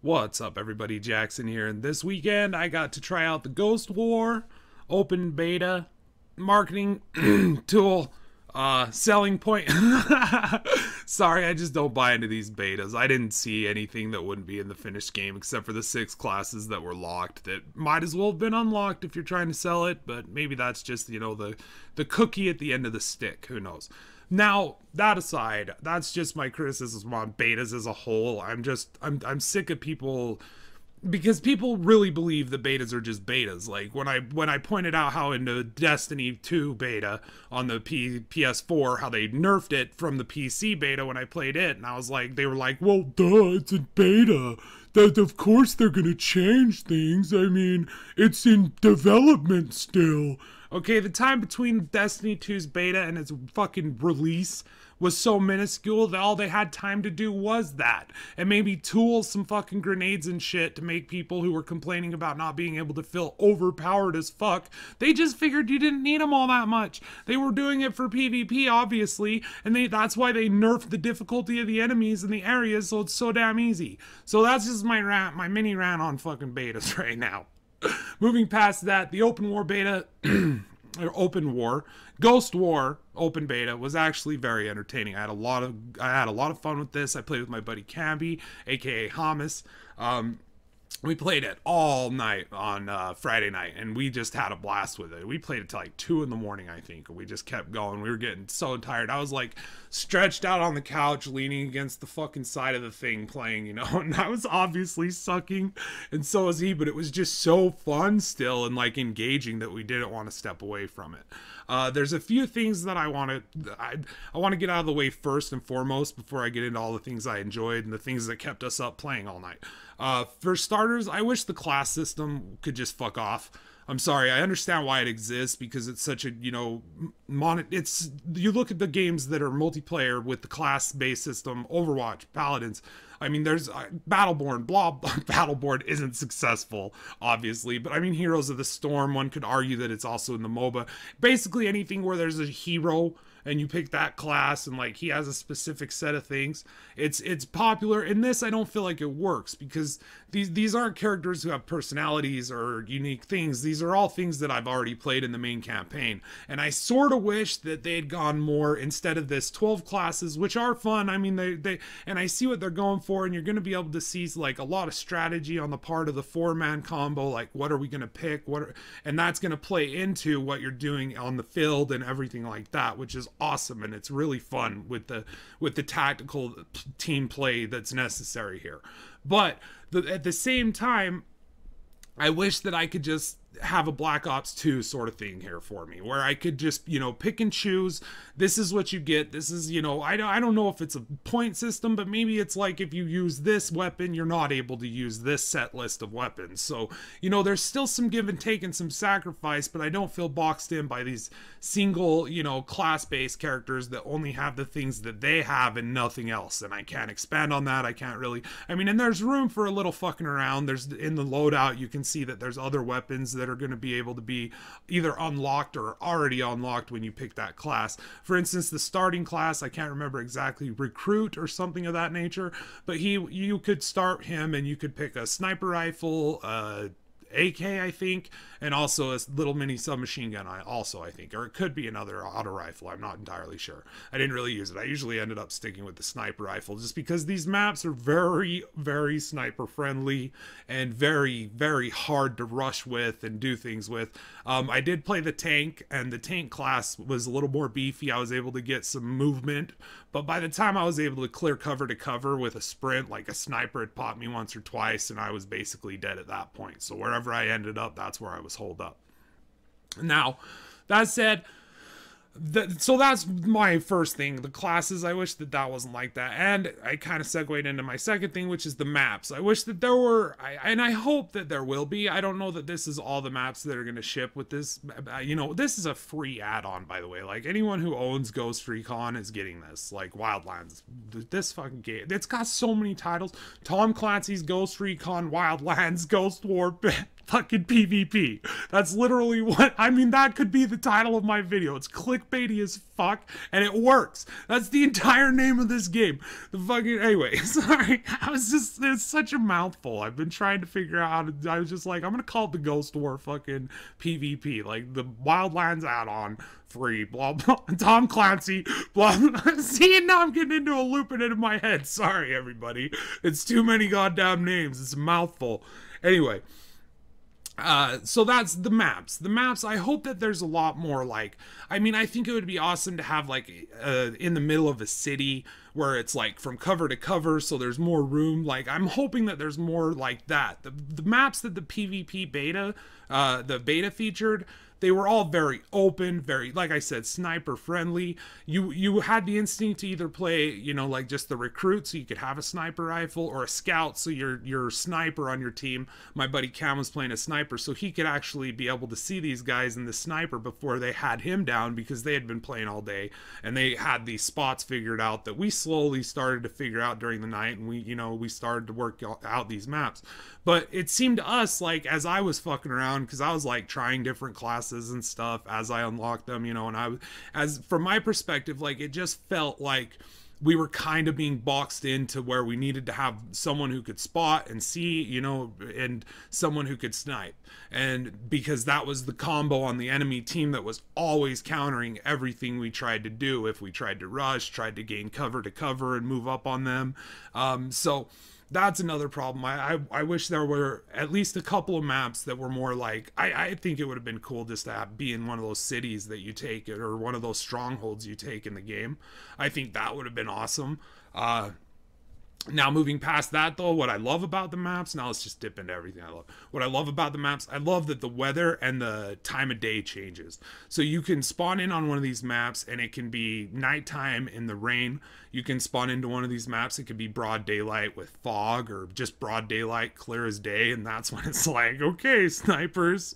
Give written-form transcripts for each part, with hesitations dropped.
What's up, everybody? Jaxxsin here, and this weekend I got to try out the Ghost War open beta marketing tool selling point. Sorry, I just don't buy into these betas. I didn't see anything that wouldn't be in the finished game except for the 6 classes that were locked that might as well have been unlocked if you're trying to sell it, but maybe that's just, the cookie at the end of the stick. Who knows? Now, that aside, that's just my criticism on betas as a whole. I'm sick of people, because people really believe that betas are just betas. Like when I pointed out how in the Destiny 2 beta on the PS4, how they nerfed it from the PC beta when I played it, and I was like, they were like, well, duh, it's in beta. That of course they're gonna change things. I mean, it's in development still. Okay, the time between Destiny 2's beta and its fucking release was so minuscule that all they had time to do was that. And maybe tool some fucking grenades and shit to make people who were complaining about not being able to feel overpowered as fuck. They just figured you didn't need them all that much. They were doing it for PvP, obviously, and that's why they nerfed the difficulty of the enemies in the areas so it's so damn easy. So that's just my rant, my mini rant on fucking betas right now. Moving past that, the open war beta, or open war, Ghost War open beta was actually very entertaining. I had a lot of fun with this. I played with my buddy Camby, aka Hamas. We played it all night on Friday night, and we just had a blast with it. We played it till like 2 in the morning, I think. We just kept going. We were getting so tired. I was like stretched out on the couch, leaning against the fucking side of the thing playing, and I was obviously sucking, and so was he, but it was just so fun still and like engaging that we didn't want to step away from it. There's a few things that I want to get out of the way first and foremost before I get into all the things I enjoyed and the things that kept us up playing all night. For starters, I wish the class system could just fuck off. I'm sorry, I understand why it exists because it's such a, you look at the games that are multiplayer with the class-based system, Overwatch, Paladins. I mean, there's Battleborn, Battleborn isn't successful, obviously, but I mean, Heroes of the Storm, one could argue that it's also in the MOBA. Basically anything where there's a hero and you pick that class and like he has a specific set of things, it's popular. In this, I don't feel like it works because these aren't characters who have personalities or unique things. These are all things that I've already played in the main campaign, and I sort of wish that they had gone more instead of this 12 classes, which are fun. I mean, they and I see what they're going for, and you're going to be able to see like a lot of strategy on the part of the 4-man combo, like what are we going to pick, and that's going to play into what you're doing on the field and everything like that, which is awesome, and it's really fun with the tactical team play that's necessary here. But at the same time, I wish that I could just have a Black Ops 2 sort of thing here for me, where I could just, pick and choose. This is what you get. This is, I don't know if it's a point system, but maybe it's like if you use this weapon, you're not able to use this set list of weapons. So, there's still some give and take and some sacrifice, but I don't feel boxed in by these single, class-based characters that only have the things that they have and nothing else. And I can't expand on that. I can't really, and there's room for a little fucking around. There's, in the loadout, you can see that there's other weapons that are going to be able to be either unlocked or already unlocked when you pick that class. For instance, the starting class, I can't remember exactly, Recruit or something of that nature, but you could start him and you could pick a sniper rifle, AK, I think, and also a little mini submachine gun also, I think, or it could be another auto rifle. I'm not entirely sure. I didn't really use it. I usually ended up sticking with the sniper rifle just because these maps are very, very sniper friendly and very, very hard to rush with and do things with. I did play the tank, and the tank class was a little more beefy. I was able to get some movement, but by the time I was able to clear cover to cover with a sprint, like a sniper had popped me once or twice, and I was basically dead at that point. So wherever I ended up, that's where I was holed up. Now, that said, so that's my first thing, the classes. I wish that wasn't like that, and I kind of segued into my second thing, which is the maps. I wish that there were, and I hope that there will be. I don't know that this is all the maps that are going to ship with this. This is a free add-on, by the way. Like, anyone who owns Ghost Recon is getting this. Like, Wildlands, this fucking game, it's got so many titles. Tom Clancy's Ghost Recon, Wildlands, Ghost War, fucking PvP. That's literally what, I mean, that could be the title of my video. It's clickbaity as fuck, and it works. That's the entire name of this game. The fucking, anyway, sorry. It's such a mouthful. I've been trying to figure out how to, I was just like, I'm gonna call it the Ghost War fucking PvP. Like, the Wildlands add-on. Free, blah, blah, Tom Clancy, blah, blah. See, now I'm getting into a loop in my head. Sorry, everybody. It's too many goddamn names. It's a mouthful. Anyway, so that's the maps. The maps, I hope that there's a lot more, like, I mean, I think it would be awesome to have, like, in the middle of a city where it's, like, from cover to cover, so there's more room. Like, I'm hoping that there's more like that. The maps that the PvP beta, the beta featured, they were all very open, very, like I said, sniper friendly. You had the instinct to either play, you know, like just the recruit, so you could have a sniper rifle, or a scout, so your sniper on your team. My buddy Cam was playing a sniper, so he could actually be able to see these guys in the sniper before they had him down, because they had been playing all day, and they had these spots figured out that we slowly started to figure out during the night, and we started to work out these maps. But it seemed to us, like, as I was fucking around, because I was like trying different classes and stuff as I unlocked them, you know, and from my perspective, like, it just felt like we were kind of being boxed into where we needed to have someone who could spot and see, you know, and someone who could snipe. And because that was the combo on the enemy team that was always countering everything we tried to do. If we tried to rush, tried to gain cover to cover and move up on them. So that's another problem. I wish there were at least a couple of maps that were more like, I think it would have been cool just to be in one of those cities that you take it, or one of those strongholds you take in the game. I think that would have been awesome. Now, moving past that, though, what I love about the maps, now let's just dip into everything I love. What I love about the maps, I love that the weather and the time of day changes. So you can spawn in on one of these maps, and it can be nighttime in the rain. You can spawn into one of these maps, it could be broad daylight with fog, or just broad daylight, clear as day, and that's when it's like, okay, snipers,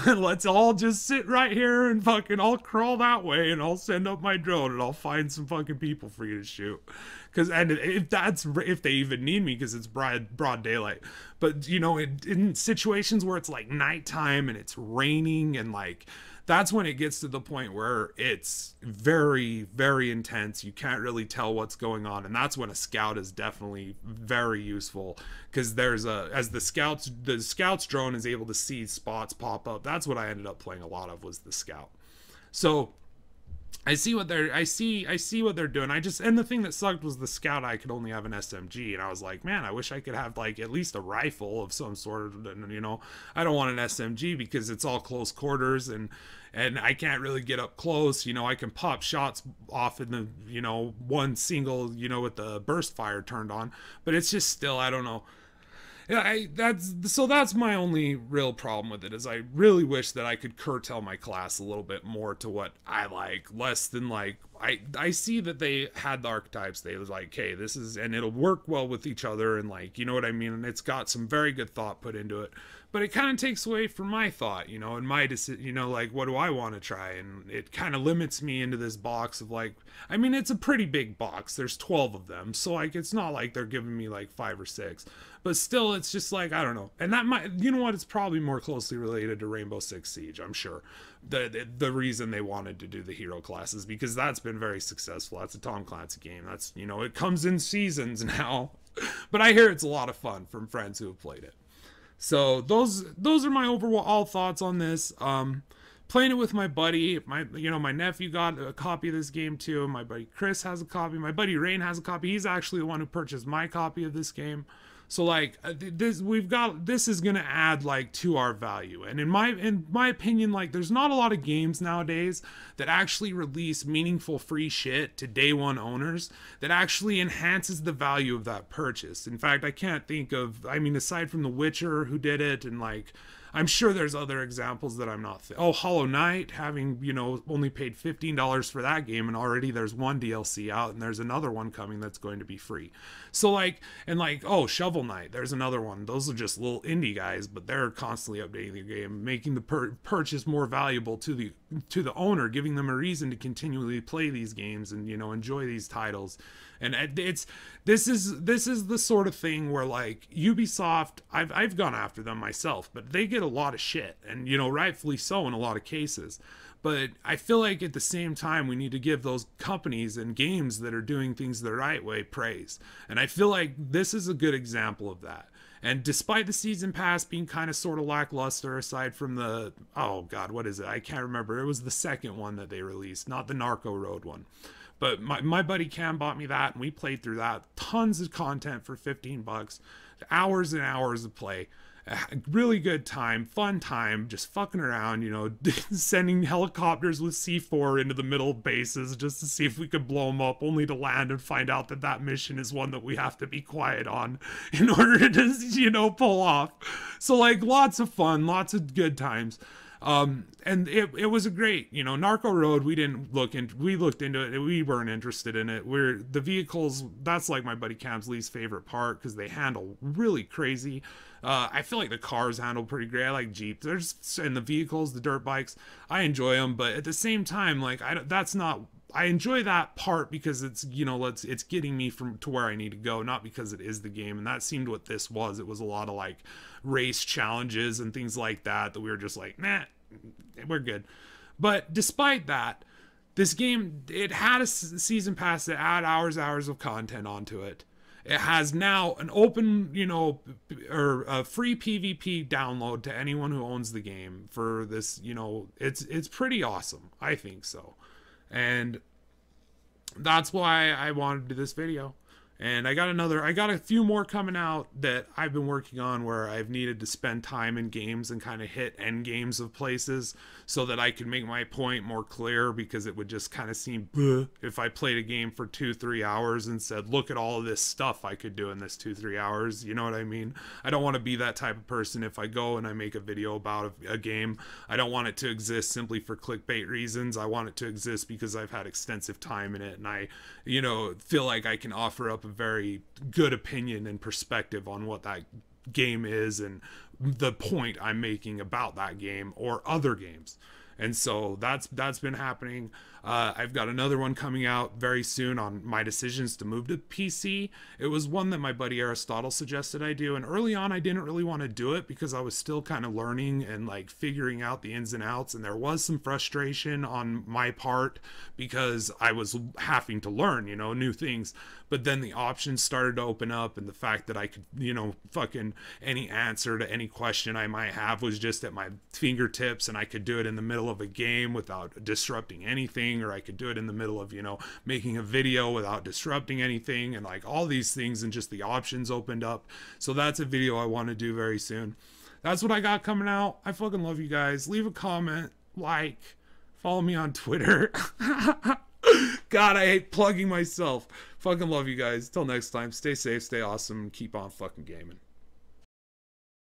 let's all just sit right here and fucking, I'll crawl that way, and I'll send up my drone, and I'll find some fucking people for you to shoot. And if they even need me, because it's broad daylight. But, you know, in situations where it's like nighttime and it's raining, and like, that's when it gets to the point where it's very, very intense. You can't really tell what's going on, and that's when a scout is definitely very useful, because as the scout's drone is able to see spots pop up. That's what I ended up playing a lot of, was the scout. So I see what they're doing. And the thing that sucked was the scout, I could only have an SMG, and I was like, man, I wish I could have like at least a rifle of some sort. And, you know, I don't want an SMG because it's all close quarters, and I can't really get up close. You know, I can pop shots off in the, you know, one single, you know, with the burst fire turned on, but it's just still, I don't know. Yeah, that's my only real problem with it, is I really wish that I could curtail my class a little bit more to what I like, less than like, I see that they had the archetypes. They was like, hey, this is, and it'll work well with each other, and like, you know what I mean, and it's got some very good thought put into it, but it kind of takes away from my thought, you know, and my decision, you know, like, what do I want to try? And it kind of limits me into this box of like, I mean, it's a pretty big box, there's 12 of them, so like, it's not like they're giving me like 5 or 6, but still, it's just like, I don't know. And that might, you know what, it's probably more closely related to Rainbow Six Siege, I'm sure. The reason they wanted to do the hero classes, because that's been very successful. That's a Tom Clancy game. That's, you know, it comes in seasons now. But I hear it's a lot of fun from friends who have played it. So those are my overall thoughts on this. Playing it with my buddy, my nephew got a copy of this game too. My buddy Chris has a copy. My buddy Rain has a copy. He's actually the one who purchased my copy of this game. So like, this is gonna add like to our value. And in my opinion, like, there's not a lot of games nowadays that actually release meaningful free shit to day one owners that actually enhances the value of that purchase. In fact, I can't think of, I mean, aside from The Witcher, who did it, and like, I'm sure there's other examples that I'm not. Hollow Knight, having, you know, only paid $15 for that game, and already there's one DLC out, and there's another one coming that's going to be free. So like, and like, Shovel Knight, there's another one. Those are just little indie guys, but they're constantly updating the game, making the purchase more valuable to the owner, giving them a reason to continually play these games and, you know, enjoy these titles. And this is the sort of thing where, like, Ubisoft, I've gone after them myself, but they get a lot of shit, and, you know, rightfully so in a lot of cases. But I feel like at the same time, we need to give those companies and games that are doing things the right way praise. And I feel like this is a good example of that. And despite the season pass being kind of sort of lackluster, aside from the, oh God, what is it? I can't remember. It was the second one that they released, not the Narco Road one. But my buddy Cam bought me that, and we played through that. Tons of content for 15 bucks. Hours and hours of play. Really good time, fun time, just fucking around, you know, sending helicopters with C4 into the middle of bases just to see if we could blow them up, only to land and find out that that mission is one that we have to be quiet on in order to, you know, pull off. So, like, lots of fun, lots of good times. And it was a great, you know, Narco Road, we looked into it, we weren't interested in it. The vehicles, that's like my buddy Cam's least favorite part, because they handle really crazy. I feel like the cars handle pretty great. I like Jeeps, and the vehicles, the dirt bikes, I enjoy them, but at the same time, like, I enjoy that part because it's, you know, it's getting me to where I need to go, not because it is the game. And that seemed what this was. It was a lot of, like, race challenges and things like that we were just like, nah, we're good. But despite that, this game, it had a season pass that add hours of content onto it. It has now an open, you know, or a free PvP download to anyone who owns the game for this, you know, it's pretty awesome. I think so. And that's why I wanted to do this video. And I got a few more coming out that I've been working on where I've needed to spend time in games and kind of hit end games of places so that I can make my point more clear, because it would just kind of seem bleh if I played a game for 2-3 hours and said, look at all of this stuff I could do in this 2-3 hours. You know what I mean? I don't want to be that type of person. If I go and I make a video about a game, I don't want it to exist simply for clickbait reasons. I want it to exist because I've had extensive time in it, and I, you know, feel like I can offer up a very good opinion and perspective on what that game is and the point I'm making about that game or other games. And so that's been happening. I've got another one coming out very soon on my decisions to move to PC. It was one that my buddy Aristotle suggested I do, and early on I didn't really want to do it because I was still kind of learning and, like, figuring out the ins and outs, and there was some frustration on my part because I was having to learn, you know, new things. But then the options started to open up, and the fact that I could, you know, fucking any answer to any question I might have was just at my fingertips, and I could do it in the middle of a game without disrupting anything, or I could do it in the middle of, you know, making a video without disrupting anything, and, like, all these things, and just the options opened up. So that's a video I want to do very soon. That's what I got coming out. I fucking love you guys. Leave a comment, like, follow me on Twitter. God, I hate plugging myself. Fucking love you guys. Till next time, stay safe, stay awesome, keep on fucking gaming.